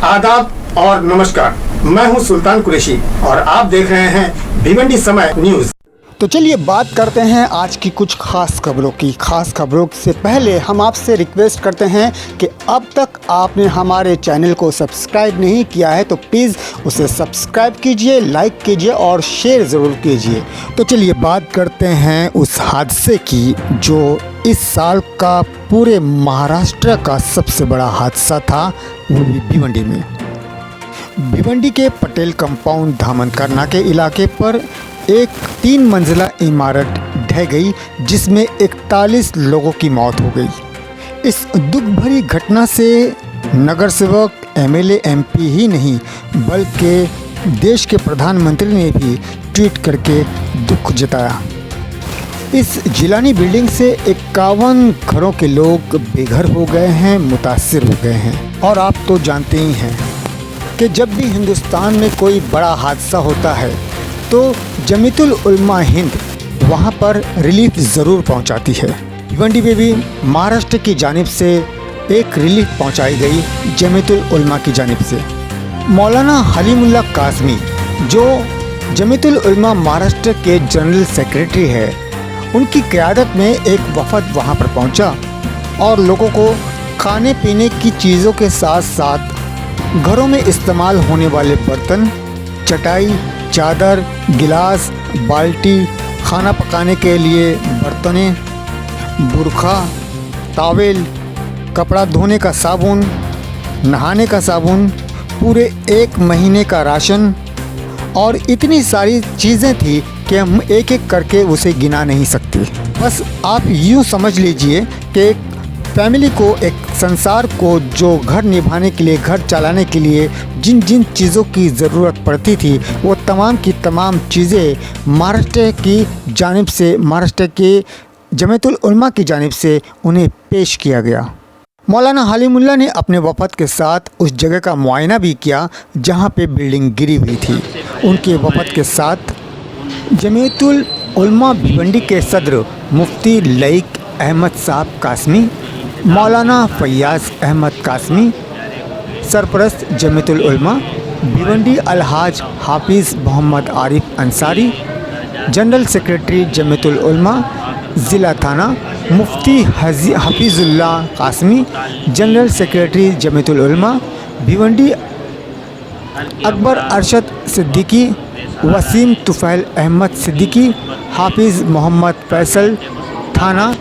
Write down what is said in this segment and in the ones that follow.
आदाब और नमस्कार। मैं हूं सुल्तान कुरैशी और आप देख रहे हैं भिवंडी समय न्यूज़। तो चलिए बात करते हैं आज की कुछ खास खबरों की। खास खबरों से पहले हम आपसे रिक्वेस्ट करते हैं कि अब तक आपने हमारे चैनल को सब्सक्राइब नहीं किया है तो प्लीज़ उसे सब्सक्राइब कीजिए, लाइक कीजिए और शेयर ज़रूर कीजिए। तो चलिए बात करते हैं उस हादसे की जो इस साल का पूरे महाराष्ट्र का सबसे बड़ा हादसा था, वो भी भिवंडी में। भिवंडी के पटेल कंपाउंड धामनकर नाके इलाके पर एक 3 मंजिला इमारत ढह गई जिसमें 41 लोगों की मौत हो गई। इस दुख भरी घटना से नगर सेवक, एमएलए, एमपी ही नहीं बल्कि देश के प्रधानमंत्री ने भी ट्वीट करके दुख जताया। इस जिलानी बिल्डिंग से 51 घरों के लोग बेघर हो गए हैं, मुतासिर हो गए हैं। और आप तो जानते ही हैं कि जब भी हिंदुस्तान में कोई बड़ा हादसा होता है तो जमीयतुल उलमा हिंद वहां पर रिलीफ ज़रूर पहुंचाती है। भिवंडी में भी महाराष्ट्र की जानिब से एक रिलीफ पहुंचाई गई जमीयतुल उलमा की जानिब से। मौलाना हलीमुल्लाह कासमी जो जमीयतुल उलमा महाराष्ट्र के जनरल सेक्रेटरी है, उनकी क़यादत में एक वफद वहां पर पहुंचा और लोगों को खाने पीने की चीज़ों के साथ साथ घरों में इस्तेमाल होने वाले बर्तन, चटाई, चादर, गिलास, बाल्टी, खाना पकाने के लिए बर्तनें, बुरखा, तावेल, कपड़ा धोने का साबुन, नहाने का साबुन, पूरे 1 महीने का राशन और इतनी सारी चीज़ें थी कि हम एक एक करके उसे गिना नहीं सकते। बस आप यूँ समझ लीजिए कि एक फैमिली को, एक संसार को जो घर निभाने के लिए, घर चलाने के लिए जिन जिन चीज़ों की ज़रूरत पड़ती थी वो तमाम की तमाम चीज़ें महाराष्ट्र की जानिब से, महाराष्ट्र के जमीयतुल उलमा की जानिब से उन्हें पेश किया गया। मौलाना हलीमुल्लाह ने अपने वफद के साथ उस जगह का मुआयना भी किया जहां पे बिल्डिंग गिरी हुई थी। उनके वफद के साथ जमीयतुल उलमा भिवंडी के सदर मुफ्ती लईक अहमद साहब कासमी, मौलाना फैयाज़ अहमद कासमी, सरपरस्त जमीयतुल उलमा भिवंडी अलहाज हाफिज़ मोहम्मद आरिफ अंसारी, जनरल सेक्रेटरी जमीयतुल उलमा ज़िला थाना मुफ्ती हफीज़ुल्लाह कासमी, जनरल सेक्रेटरी जमीयतुल उलमा भिवंडी अकबर अरशद सिद्दीकी, वसीम तुफ़ैल अहमद सिद्दीकी, हाफिज़ मोहम्मद फैसल थाना,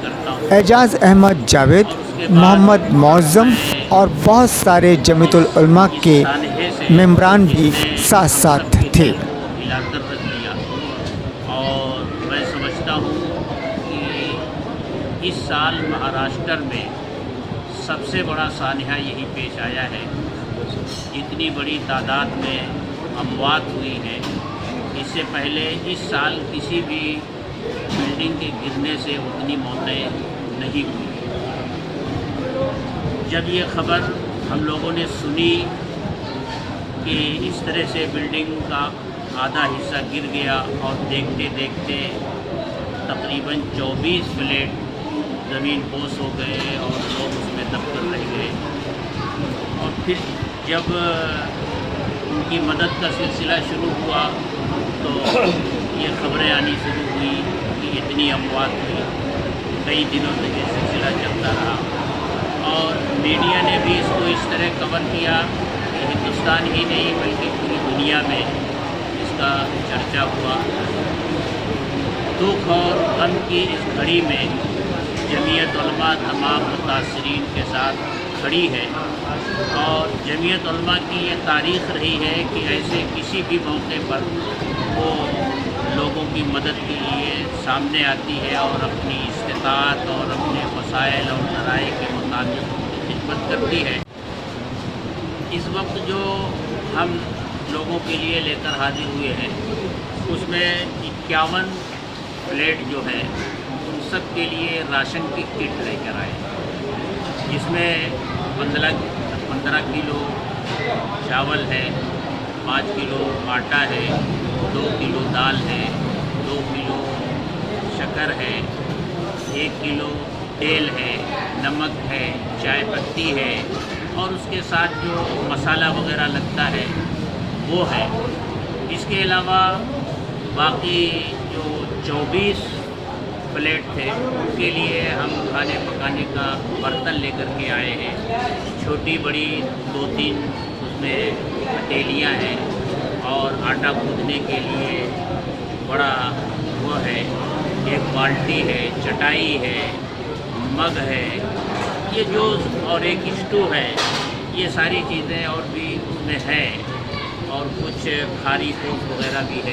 एजाज़ अहमद जावेद, मोहम्मद मौज़म और बहुत सारे जमीयतुल उलमा के मेंबरान भी साथ साथ थे। और मैं समझता हूँ कि इस साल महाराष्ट्र में सबसे बड़ा सानिया यही पेश आया है। इतनी बड़ी तादाद में अमवात हुई है। इससे पहले इस साल किसी भी बिल्डिंग के गिरने से उतनी मौतें नहीं हुई। जब ये खबर हम लोगों ने सुनी कि इस तरह से बिल्डिंग का आधा हिस्सा गिर गया और देखते देखते तकरीबन 24 फ्लैट ज़मीन पोस हो गए और लोग उसमें दबकर रह गए। और फिर जब उनकी मदद का सिलसिला शुरू हुआ तो ये खबरें आनी शुरू हुई कि इतनी अमवात हुई। कई दिनों तक ये सिलसिला चलता रहा और मीडिया ने भी इसको इस तरह कवर किया कि हिंदुस्तान ही नहीं बल्कि पूरी दुनिया में इसका चर्चा हुआ। दुख और गम की इस घड़ी में जमीयत उलमा तमाम मुतासरीन के साथ खड़ी है और जमीयत उलमा की ये तारीख़ रही है कि ऐसे किसी भी मौके पर वो लोगों की मदद के लिए सामने आती है और अपनी इस्तिताअत और अपने वसाइल और ज़राए के मुताबिक खिदमत करती है। इस वक्त जो हम लोगों के लिए लेकर हाजिर हुए हैं उसमें 51 फ्लैट जो है उन सब के लिए राशन की किट लेकर आए, जिसमें 15 किलो चावल है, 5 किलो आटा है, 2 किलो दाल है, 2 किलो शक्कर है, 1 किलो तेल है, नमक है, चाय पत्ती है, और उसके साथ जो मसाला वगैरह लगता है वो है। इसके अलावा बाकी जो 24 प्लेट थे उनके लिए हम खाने पकाने का बर्तन लेकर के आए हैं। छोटी बड़ी 2-3 उसमें हथेलियाँ हैं और आटा गूँथने के लिए बड़ा वो है, एक बाल्टी है, चटाई है, मग है, ये जो और एक स्टोव है, ये सारी चीज़ें और भी उसमें है और कुछ खारी सोस वगैरह भी है।